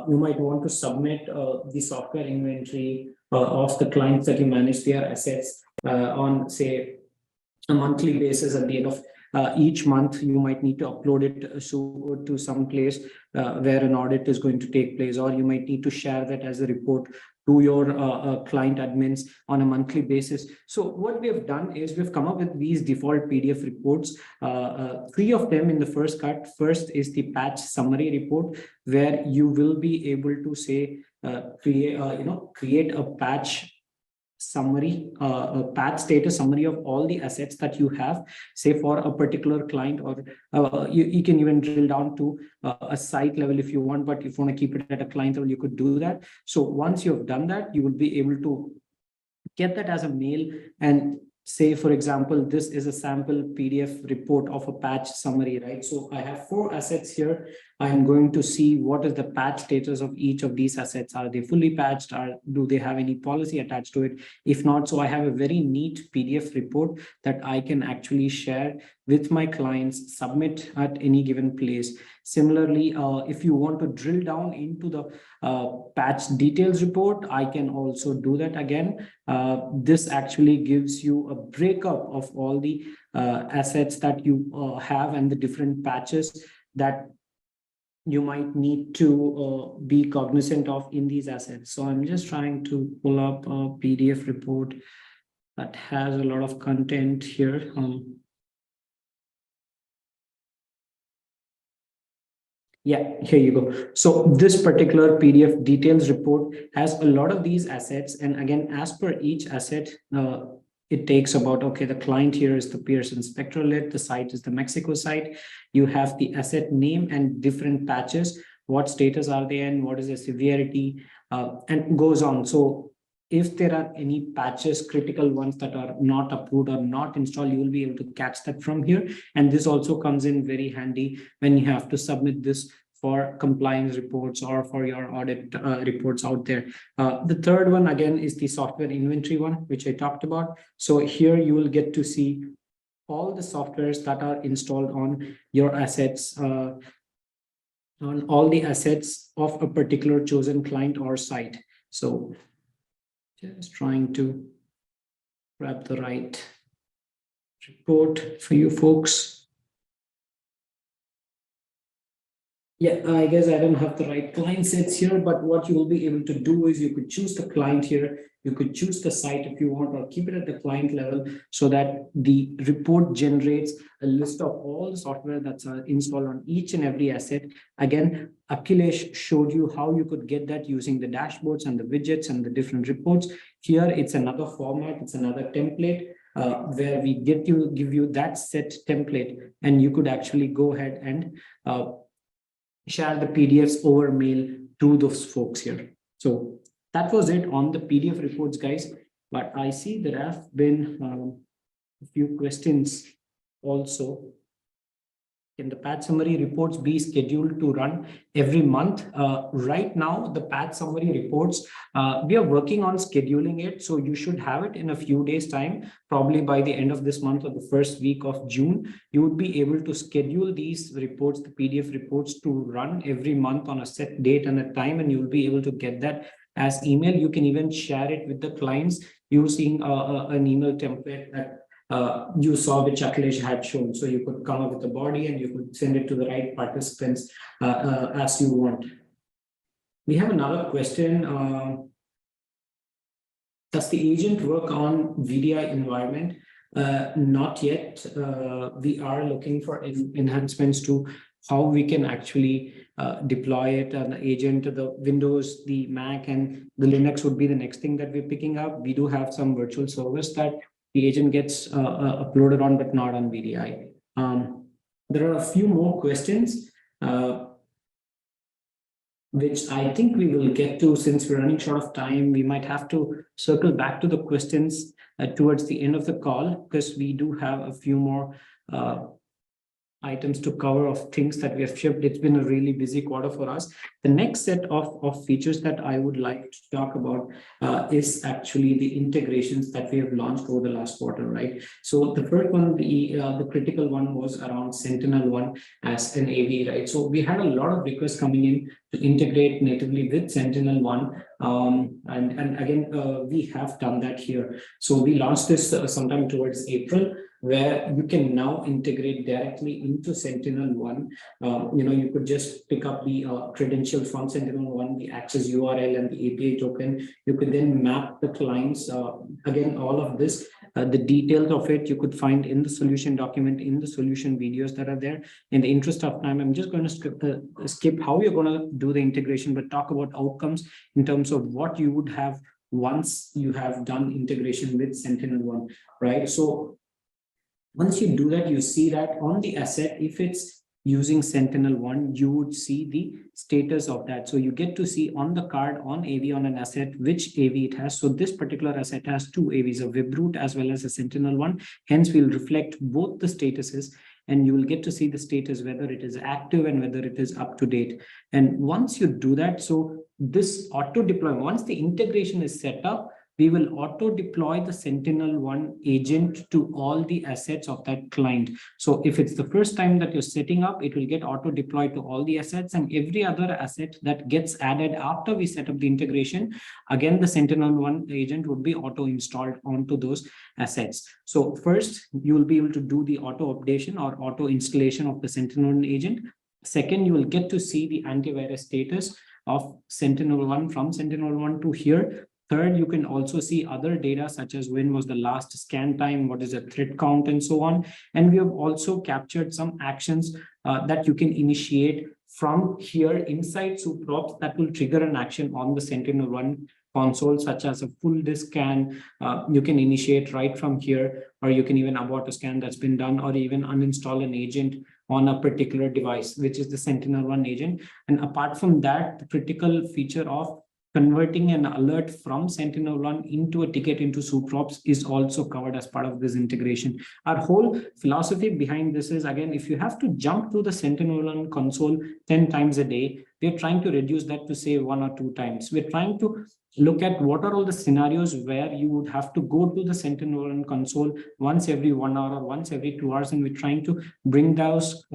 You might want to submit the software inventory of the clients that you manage their assets on, say, a monthly basis. At the end of each month, you might need to upload it to some place where an audit is going to take place, or you might need to share that as a report to your client admins on a monthly basis. So what we have done is we've come up with these default PDF reports, 3 of them in the first cut. First is the patch summary report, where you will be able to say create a patch summary, a patch status summary of all the assets that you have, say for a particular client, or you can even drill down to a site level if you want, but if you want to keep it at a client level, you could do that. So once you've done that, you will be able to get that as a mail and say, for example, this is a sample PDF report of a patch summary, right? So I have 4 assets here. I'm going to see what is the patch status of each of these assets. Are they fully patched, or do they have any policy attached to it? If not, so I have a very neat PDF report that I can actually share with my clients, submit at any given place. Similarly, if you want to drill down into the patch details report, I can also do that again. This actually gives you a breakup of all the assets that you have and the different patches that you might need to be cognizant of in these assets. So I'm just trying to pull up a PDF report that has a lot of content here. Yeah, here you go. So this particular PDF details report has a lot of these assets. And again, as per each asset, it takes about, okay, the client here is the Pearson Spectralit, the site is the Mexico site. You have the asset name and different patches. What status are they in? What is the severity? And goes on. So if there are any patches, critical ones that are not approved or not installed, you will be able to catch that from here. And this also comes in very handy when you have to submit this for compliance reports or for your audit reports out there. The third one, again, is the software inventory one, which I talked about. So here you will get to see all the softwares that are installed on your assets, on all the assets of a particular chosen client or site. So just trying to grab the right report for you folks. Yeah, I guess I don't have the right client sets here, but what you will be able to do is you could choose the client here. You could choose the site if you want, or keep it at the client level so that the report generates a list of all the software that's installed on each and every asset. Again, Akhilesh showed you how you could get that using the dashboards and the widgets and the different reports. Here, it's another format, it's another template where we give you that set template, and you could actually go ahead and share the PDFs over mail to those folks here. So that was it on the PDF reports, guys. But I see there have been a few questions also. Can the patch summary reports be scheduled to run every month? Right now, the patch summary reports, we are working on scheduling it. So you should have it in a few days' time, probably by the end of this month or the first week of June. You would be able to schedule these reports, the PDF reports, to run every month on a set date and a time, and you'll be able to get that as email. You can even share it with the clients using an email template that you saw which Akhilesh had shown. So you could come up with a body and you could send it to the right participants as you want. We have another question. Does the agent work on VDI environment? Not yet. We are looking for enhancements to how we can actually deploy it. An agent, the Windows, the Mac, and the Linux would be the next thing that we're picking up. We do have some virtual servers that the agent gets uploaded on, but not on VDI. There are a few more questions, which I think we will get to. Since we're running short of time, we might have to circle back to the questions towards the end of the call, because we do have a few more items to cover of things that we have shipped. It's been a really busy quarter for us. The next set of features that I would like to talk about is actually the integrations that we have launched over the last quarter, right? So the first one, the critical one, was around Sentinel-1 as an AV, right? So we had a lot of requests coming in to integrate natively with Sentinel-1. And again, we have done that here. So we launched this sometime towards April, where you can now integrate directly into Sentinel-1. You could just pick up the credential from Sentinel-1, the access URL and the API token. You could then map the clients. Again, all of this, the details of it, you could find in the solution document, in the solution videos that are there. In the interest of time, I'm just going to skip how you're going to do the integration, but talk about outcomes in terms of what you would have once you have done integration with Sentinel-1, right? So once you do that, you see that on the asset, if it's using Sentinel-1, you would see the status of that. So you get to see on the card, on AV, on an asset, which AV it has. So this particular asset has two AVs, a Webroot as well as a Sentinel-1. Hence, we'll reflect both the statuses, and you will get to see the status, whether it is active and whether it is up to date. And once you do that, so this auto deployment, once the integration is set up, we will auto deploy the Sentinel-1 agent to all the assets of that client. So if it's the first time that you're setting up, it will get auto deployed to all the assets, and every other asset that gets added after we set up the integration, again, the Sentinel-1 agent would be auto installed onto those assets. So first, you will be able to do the auto updation or auto installation of the Sentinel-1 agent. Second, you will get to see the antivirus status of Sentinel-1 from Sentinel-1 to here. Third, you can also see other data such as when was the last scan time, what is the thread count, and so on. And we have also captured some actions that you can initiate from here inside SuperOps that will trigger an action on the Sentinel-1 console, such as a full disk scan. You can initiate right from here, or you can even abort a scan that's been done, or even uninstall an agent on a particular device, which is the Sentinel-1 agent. And apart from that, the critical feature of converting an alert from Sentinel-1 into a ticket into SuperOps is also covered as part of this integration. Our whole philosophy behind this is, again, if you have to jump to the Sentinel-1 console 10 times a day, we're trying to reduce that to say 1 or 2 times. We're trying to look at what are all the scenarios where you would have to go to the Sentinel-1 console once every 1 hour or once every 2 hours, and we're trying to bring those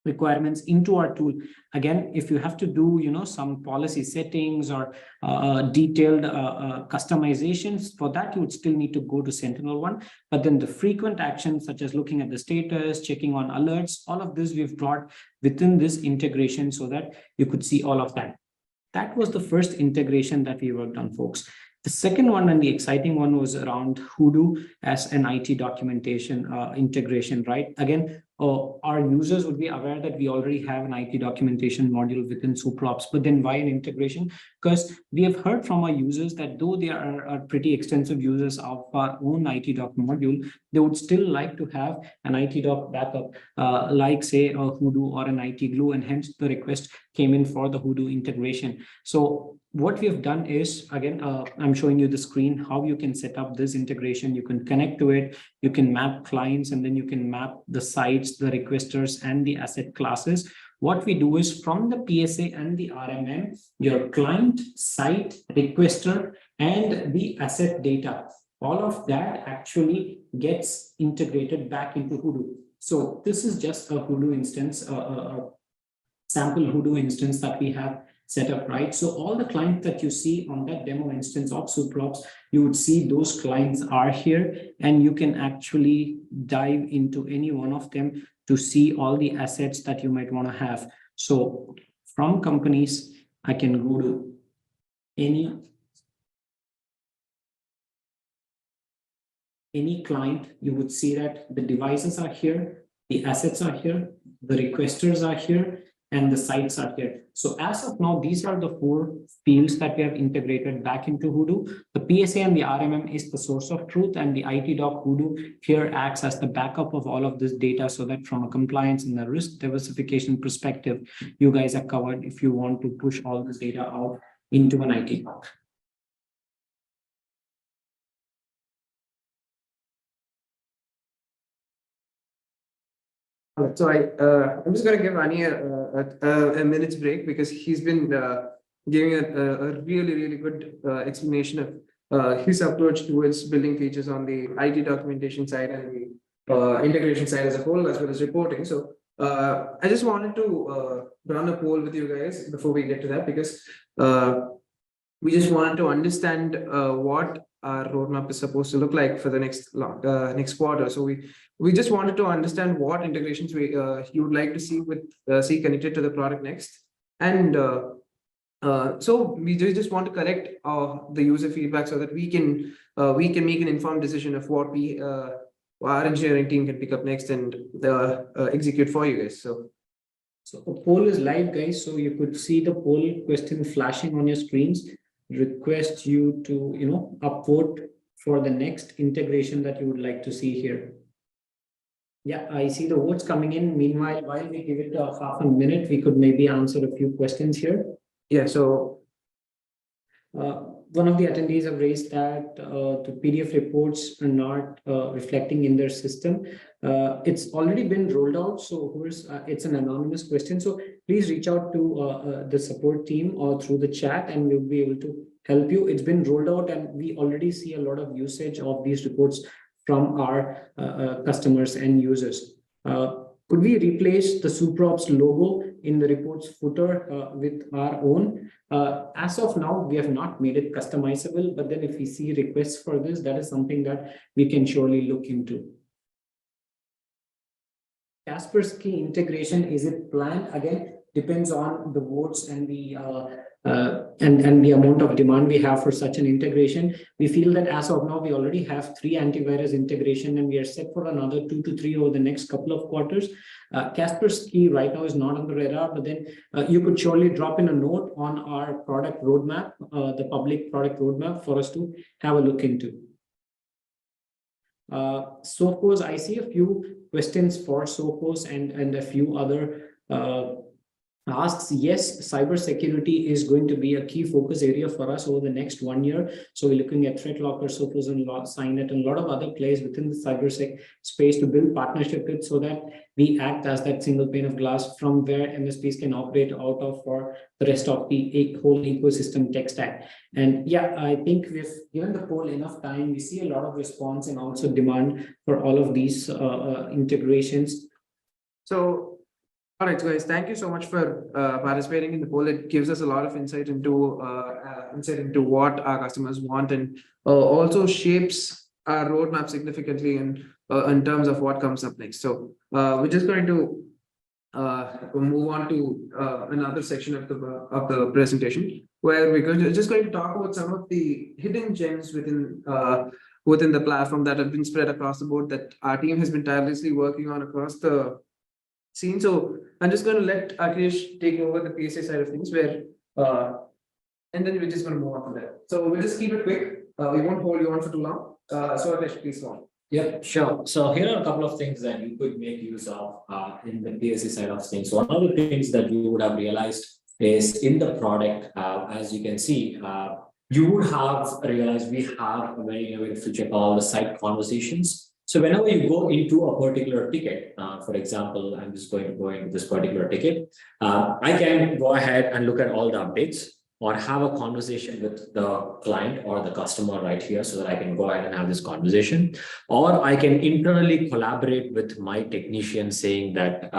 requirements into our tool. Again, if you have to do, some policy settings or detailed customizations, for that you would still need to go to SentinelOne. But then the frequent actions such as looking at the status, checking on alerts, all of this we've brought within this integration so that you could see all of that. That was the first integration that we worked on, folks. The second one and the exciting one was around Hoodoo as an IT documentation integration, right? Again, our users would be aware that we already have an IT documentation module within SuperOps, but then why an integration? Because we have heard from our users that though they are pretty extensive users of our own IT doc module, they would still like to have an IT doc backup, like say a Hoodoo or an IT glue, and hence the request came in for the Hoodoo integration. So what we have done is, again, I'm showing you the screen, how you can set up this integration. You can connect to it, you can map clients, and then you can map the sites, the requesters, and the asset classes. What we do is from the PSA and the RMM, your client, site, requester, and the asset data, all of that actually gets integrated back into Hoodoo. So this is just a Hoodoo instance, a sample Hoodoo instance that we have set up, right? So all the clients that you see on that demo instance of SuperOps, you would see those clients are here, and you can actually dive into any one of them to see all the assets that you might want to have. So from companies, I can go to any client. You would see that the devices are here, the assets are here, the requesters are here, and the sites are here. So as of now, these are the 4 fields that we have integrated back into Hoodoo. The PSA and the RMM is the source of truth, and the IT doc Hoodoo here acts as the backup of all of this data, so that from a compliance and a risk diversification perspective, you guys are covered if you want to push all this data out into an IT doc. So I'm just going to give Ani a minute's break, because he's been giving a really good explanation of his approach towards building features on the IT documentation side and the integration side as a whole, as well as reporting. So I just wanted to run a poll with you guys before we get to that, because we just wanted to understand what our roadmap is supposed to look like for the next quarter. So we just wanted to understand what integrations you would like to see see connected to the product next, and so we just want to collect the user feedback so that we can make an informed decision of what our engineering team can pick up next and execute for you guys. So the poll is live, guys. So you could see the poll question flashing on your screens. Request you to upvote for the next integration that you would like to see here. Yeah, I see the votes coming in. Meanwhile, while we give it half a minute, we could maybe answer a few questions here. Yeah, so one of the attendees have raised that the PDF reports are not reflecting in their system. It's already been rolled out, so it's an anonymous question. So please reach out to the support team or through the chat, and we'll be able to help you. It's been rolled out, and we already see a lot of usage of these reports from our customers and users. Could we replace the SuperOps logo in the reports footer with our own? As of now, we have not made it customizable, but then if we see requests for this, that is something that we can surely look into. Kaspersky integration, is it planned? Again, depends on the votes and the and the amount of demand we have for such an integration. We feel that as of now, we already have 3 antivirus integration, and we are set for another 2 to 3 over the next couple of quarters. Kaspersky right now is not on the radar, but then you could surely drop in a note on our product roadmap, the public product roadmap, for us to have a look into. Sophos, I see a few questions for Sophos and a few other asks. Yes, cybersecurity is going to be a key focus area for us over the next 1 year. So we're looking at ThreatLocker, Sophos, and Signet, and a lot of other players within the cybersec space to build partnership with, so that we act as that single pane of glass from where MSPs can operate out of for the rest of the whole ecosystem tech stack. And yeah, I think we've given the poll enough time. We see a lot of response and also demand for all of these integrations. So All right, guys, thank you so much for participating in the poll. It gives us a lot of insight into what our customers want, and also shapes our roadmap significantly in terms of what comes up next. So we're just going to move on to another section of the presentation, where just going to talk about some of the hidden gems within the platform that have been spread across the board, that our team has been tirelessly working on across the scene. So I'm just going to let Akhilesh take over the PSA side of things, and then we're just going to move on from there. So we'll just keep it quick. We won't hold you on for too long. So Akhilesh, please go on. Yeah, sure. So here are a couple of things that you could make use of in the PSC side of things. One of the things that you would have realized is in the product, as you can see, you would have realized we have a very innovative feature called the site conversations. So whenever you go into a particular ticket, for example, I'm just going to go into this particular ticket, I can go ahead and look at all the updates, or have a conversation with the client or the customer right here, so that I can go ahead and have this conversation. Or I can internally collaborate with my technician saying that,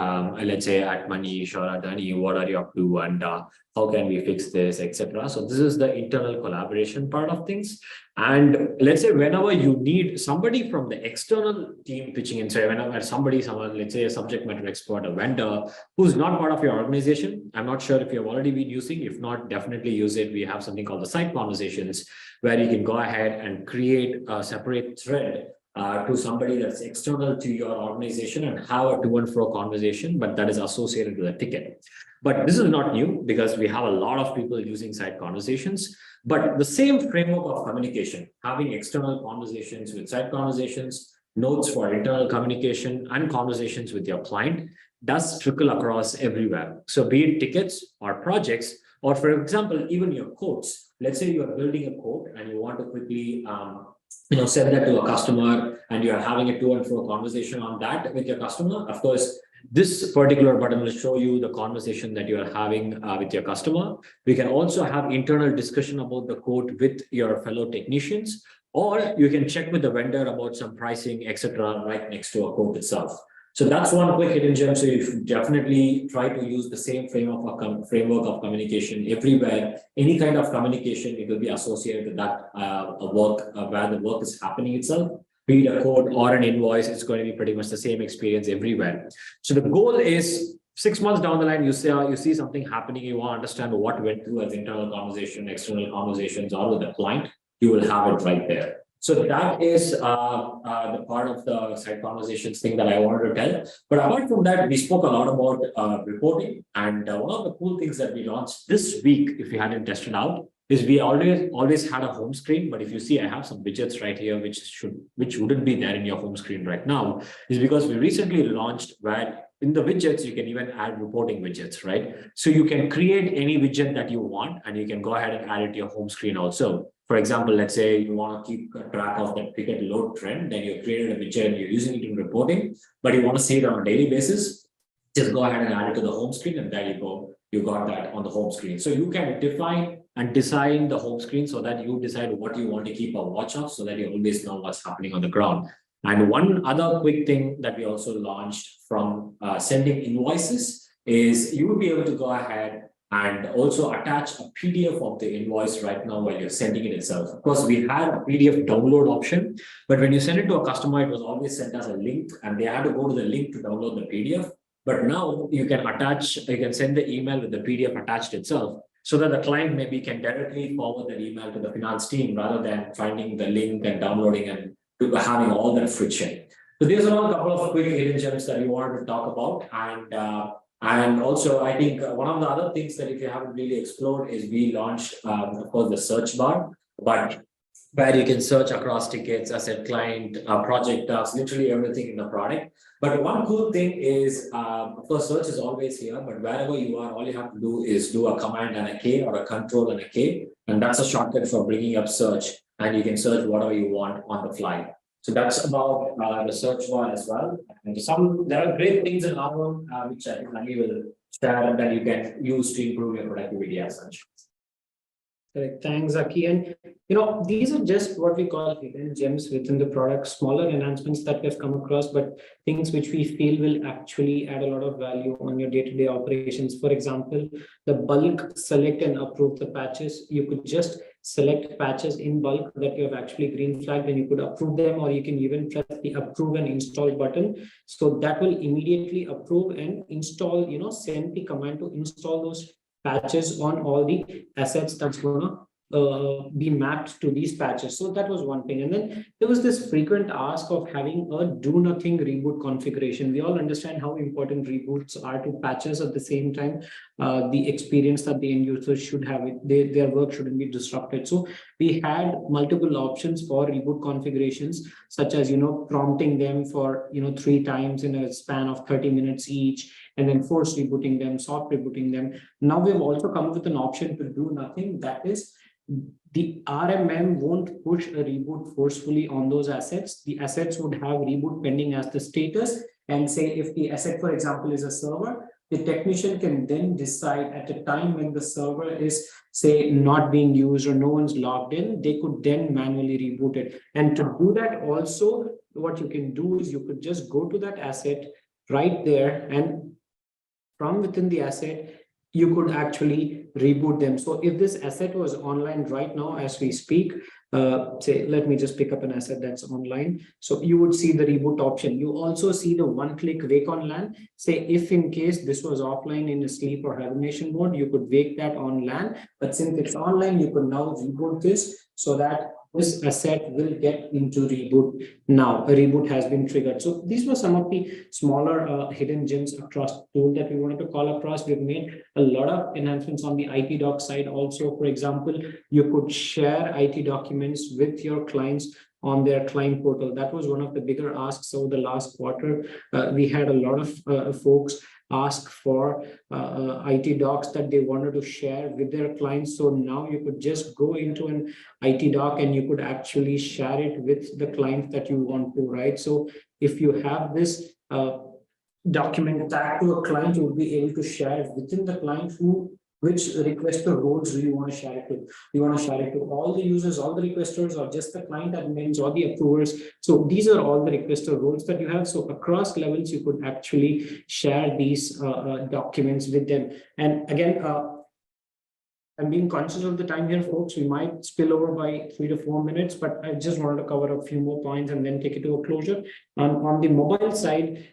let's say at Manish or at Dani, what are you up to, and how can we fix this, etc. So this is the internal collaboration part of things. And let's say whenever you need somebody from the external team pitching in, so whenever someone, let's say a subject matter expert, a vendor who's not part of your organization, I'm not sure if you've already been using, if not, definitely use it. We have something called the site conversations, where you can go ahead and create a separate thread to somebody that's external to your organization and have a to and fro conversation, but that is associated with a ticket. But this is not new, because we have a lot of people using site conversations. But the same framework of communication, having external conversations with site conversations, notes for internal communication, and conversations with your client, does trickle across everywhere. So be it tickets or projects, or for example, even your quotes. Let's say you are building a quote and you want to quickly send that to a customer, and you're having a to and fro conversation on that with your customer. Of course, this particular button will show you the conversation that you are having with your customer. We can also have internal discussion about the quote with your fellow technicians, or you can check with the vendor about some pricing, etc., right next to a quote itself. So that's one quick hidden gem. So you should definitely try to use the same framework of communication everywhere. Any kind of communication, it will be associated with that work where the work is happening itself. Be it a code or an invoice, it's going to be pretty much the same experience everywhere. So the goal is 6 months down the line, you see something happening, you want to understand what went through as internal conversation, external conversations, or with the client, you will have it right there. So that is the part of the site conversations thing that I wanted to tell. But apart from that, we spoke a lot about reporting. And one of the cool things that we launched this week, if you hadn't tested out, is we always had a home screen. But if you see, I have some widgets right here, which wouldn't be there in your home screen right now, is because we recently launched where in the widgets, you can even add reporting widgets, right? So you can create any widget that you want, and you can go ahead and add it to your home screen also. For example, let's say you want to keep track of the ticket load trend, then you created a widget and you're using it in reporting, but you want to see it on a daily basis, just go ahead and add it to the home screen, and there you go. You got that on the home screen. So you can define and design the home screen so that you decide what you want to keep a watch of, so that you always know what's happening on the ground. And one other quick thing that we also launched from sending invoices is you will be able to go ahead and also attach a PDF of the invoice right now while you're sending it itself. Of course, we had a PDF download option, but when you send it to a customer, it was always sent as a link, and they had to go to the link to download the PDF. But now you can send the email with the PDF attached itself, so that the client maybe can directly forward that email to the finance team, rather than finding the link and downloading and having all that friction. So these are a couple of quick hidden gems that we wanted to talk about. And also, I think one of the other things that if you haven't really explored is we launched, of course, the search bar, but where you can search across tickets, asset client, project tasks, literally everything in the product. But one cool thing is, of course, search is always here, but wherever you are, all you have to do is do a command and a K, or a control and a K. And that's a shortcut for bringing up search, and you can search whatever you want on the fly. So that's about the search bar as well. And there are great things in our own, which I think Nani will share, that you can use to improve your productivity as such. Correct. Thanks, Aki. And these are just what we call hidden gems within the product, smaller enhancements that we've come across, but things which we feel will actually add a lot of value on your day-to-day operations. For example, the bulk select and approve the patches. You could just select patches in bulk that you have actually green flagged, and you could approve them, or you can even press the approve and install button. So that will immediately approve and install, send the command to install those patches on all the assets that's going to be mapped to these patches. So that was one thing. And then there was this frequent ask of having a do nothing reboot configuration. We all understand how important reboots are to patches. At the same time, the experience that the end users should have, their work shouldn't be disrupted. So we had multiple options for reboot configurations, such as prompting them for 3 times in a span of 30 minutes each, and then force rebooting them, soft rebooting them. Now we've also come up with an option to do nothing. That is, the RMM won't push a reboot forcefully on those assets. The assets would have reboot pending as the status, and say if the asset, for example, is a server, the technician can then decide at a time when the server is, say, not being used or no one's logged in, they could then manually reboot it. And to do that also, what you can do is you could just go to that asset right there, and from within the asset, you could actually reboot them. So if this asset was online right now as we speak, say, let me just pick up an asset that's online. So you would see the reboot option. You also see the one-click wake on LAN. Say, if in case this was offline in a sleep or hibernation mode, you could wake that on LAN. But since it's online, you could now reboot this so that this asset will get into reboot. Now a reboot has been triggered. So these were some of the smaller hidden gems across the tool that we wanted to call across. We've made a lot of enhancements on the IT doc side also. For example, you could share IT documents with your clients on their client portal. That was one of the bigger asks over the last quarter. We had a lot of folks ask for IT docs that they wanted to share with their clients. So now you could just go into an IT doc and you could actually share it with the client that you want to, right? So if you have this document tagged to a client, you will be able to share it within the client which requester roles do you want to share it to? You want to share it to all the users, all the requesters, or just the client admins or the approvers? So these are all the requester roles that you have. So across levels, you could actually share these documents with them. And again, I'm being conscious of the time here, folks. We might spill over by 3 to 4 minutes, but I just wanted to cover a few more points and then take it to a closure. On the mobile side,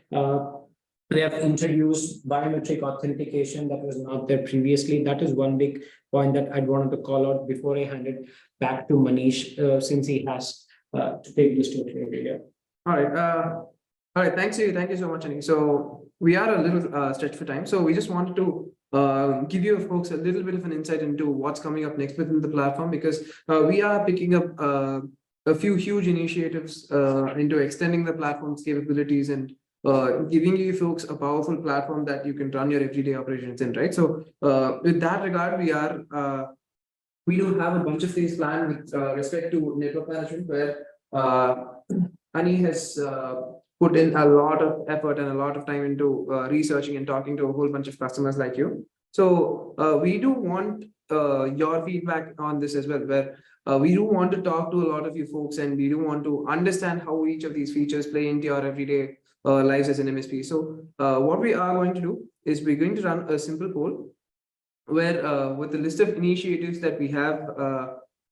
they have introduced biometric authentication that was not there previously. That is one big point that I'd wanted to call out before I hand it back to Manish, since he has to take this to a clear area. All right. Thank you so much, Ani. So we are a little stretched for time. So we just wanted to give you folks a little bit of an insight into what's coming up next within the platform, because we are picking up a few huge initiatives into extending the platform's capabilities and giving you folks a powerful platform that you can run your everyday operations in, right? So with that regard, we do have a bunch of things planned with respect to network management, where Ani has put in a lot of effort and a lot of time into researching and talking to a whole bunch of customers like you. So we do want your feedback on this as well, where we do want to talk to a lot of you folks, and we do want to understand how each of these features play into your everyday lives as an MSP. So what we are going to do is we're going to run a simple poll where with the list of initiatives that we have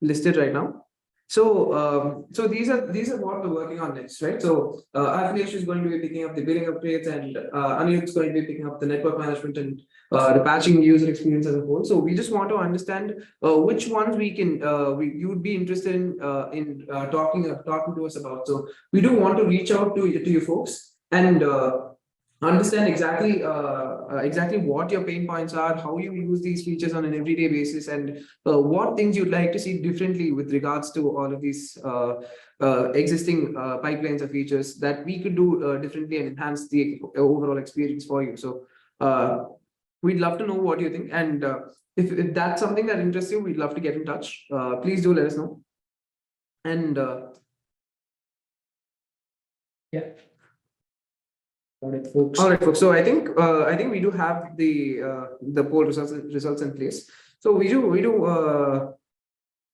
listed right now. So these are what we're working on next, right? So Akhilesh is going to be picking up the billing upgrades, and Anirudh is going to be picking up the network management and the patching user experience as a whole. So we just want to understand which ones we can you would be interested in talking to us about. So we do want to reach out to you folks and understand exactly what your pain points are, how you use these features on an everyday basis, and what things you'd like to see differently with regards to all of these existing pipelines of features that we could do differently and enhance the overall experience for you. So we'd love to know what you think, and if that's something that interests you, we'd love to get in touch. Please do let us know. And yeah. All right, folks. So I think we do have the poll results in place. So we do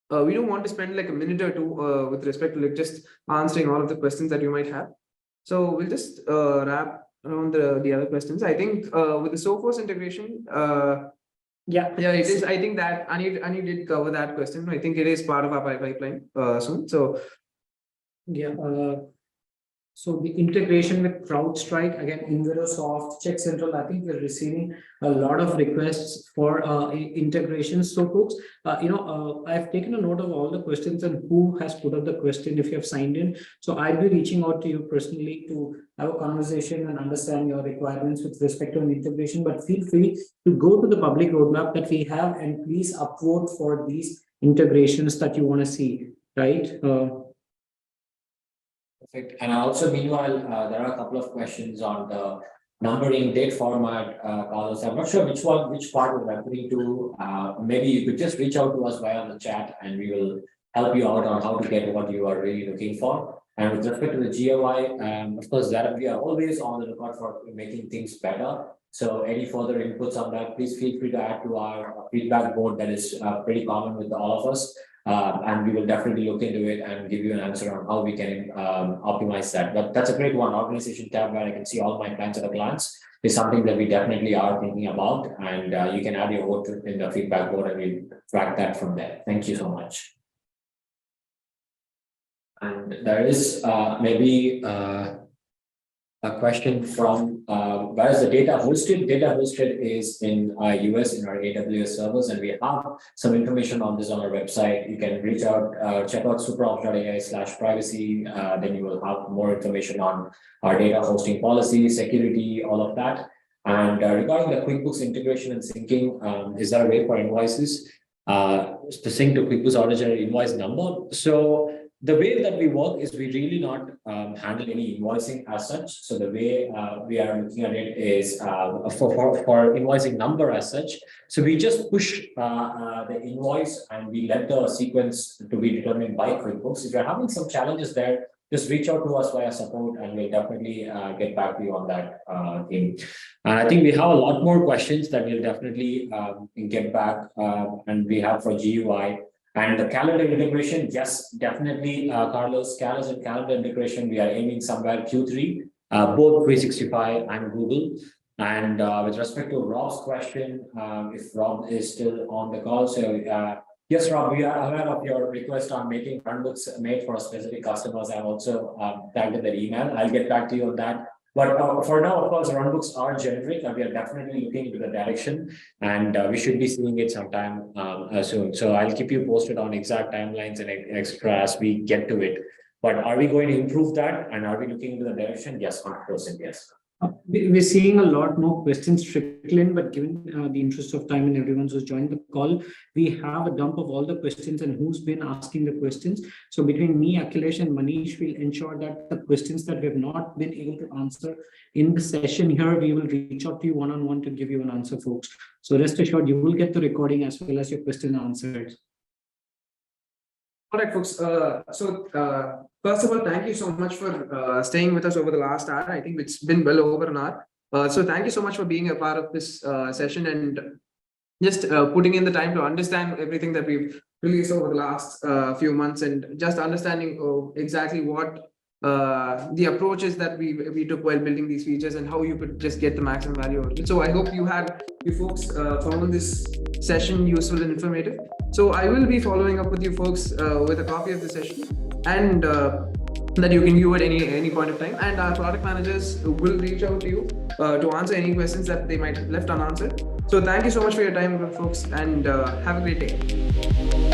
we don't want to spend like a minute or two with respect to like just answering all of the questions that you might have. So we'll just wrap around the other questions. I think with the Sophos integration, Yeah. it is. I think that Ani did cover that question. I think it is part of our pipeline soon. So Yeah. So the integration with CrowdStrike, again, Inverosoft, Check Central, I think we're receiving a lot of requests for integrations. So folks, I've taken a note of all the questions and who has put up the question if you have signed in. So I'll be reaching out to you personally to have a conversation and understand your requirements with respect to an integration, but feel free to go to the public roadmap that we have and please upvote for these integrations that you want to see, right? Perfect. And also, meanwhile, there are a couple of questions on the numbering date format, Carlos. I'm not sure which part you're referring to. Maybe you could just reach out to us via the chat and we will help you out on how to get what you are really looking for. And with respect to the GUI, of course, that we are always on the lookout for making things better. So any further inputs on that, please feel free to add to our feedback board that is pretty common with all of us. And we will definitely look into it and give you an answer on how we can optimize that. But that's a great one. Organization tab where I can see all my clients at a glance is something that we definitely are thinking about. And you can add your vote in the feedback board and we'll track that from there. Thank you so much. And there is maybe a question from where is the data hosted? Data hosted is in US in our AWS servers, and we have some information on this on our website. You can reach out, check out superops.ai/privacy. Then you will have more information on our data hosting policy, security, all of that. And regarding the QuickBooks integration and syncing, is there a way for invoices to sync to QuickBooks auto-generated invoice number? So the way that we work is we really not handle any invoicing as such. So the way we are looking at it is for invoicing number as such. So we just push the invoice and we let the sequence to be determined by QuickBooks. If you're having some challenges there, just reach out to us via support and we'll definitely get back to you on that thing. And I think we have a lot more questions that we'll definitely get back and we have for GUI. And the calendar integration, yes, definitely, Carlos, calendar and calendar integration, we are aiming somewhere Q3, both 365 and Google. And with respect to Rob's question, if Rob is still on the call, so yes, Rob, we are aware of your request on making runbooks made for specific customers. I've also tagged in that email. I'll get back to you on that. But for now, of course, runbooks are generic and we are definitely looking into the direction and we should be seeing it sometime soon. So I'll keep you posted on exact timelines and extra as we get to it. But are we going to improve that and are we looking into the direction? Yes, 100% yes. We're seeing a lot more questions trickle in, but given the interest of time and everyone who's joined the call, we have a dump of all the questions and who's been asking the questions. So between me, Akhilesh and Manish, we'll ensure that the questions that we have not been able to answer in the session here, we will reach out to you one-on-one to give you an answer, folks. So rest assured, you will get the recording as well as your question answered. All right, folks. First of all, thank you so much for staying with us over the last hour. I think it's been well over an hour. So thank you so much for being a part of this session and just putting in the time to understand everything that we've released over the last few months and just understanding exactly what the approaches that we took while building these features and how you could just get the maximum value out of it. So I hope you folks found this session useful and informative. So I will be following up with you folks with a copy of the session and that you can view at any point of time. And our product managers will reach out to you to answer any questions that they might have left unanswered. So thank you so much for your time, folks, and have a great day.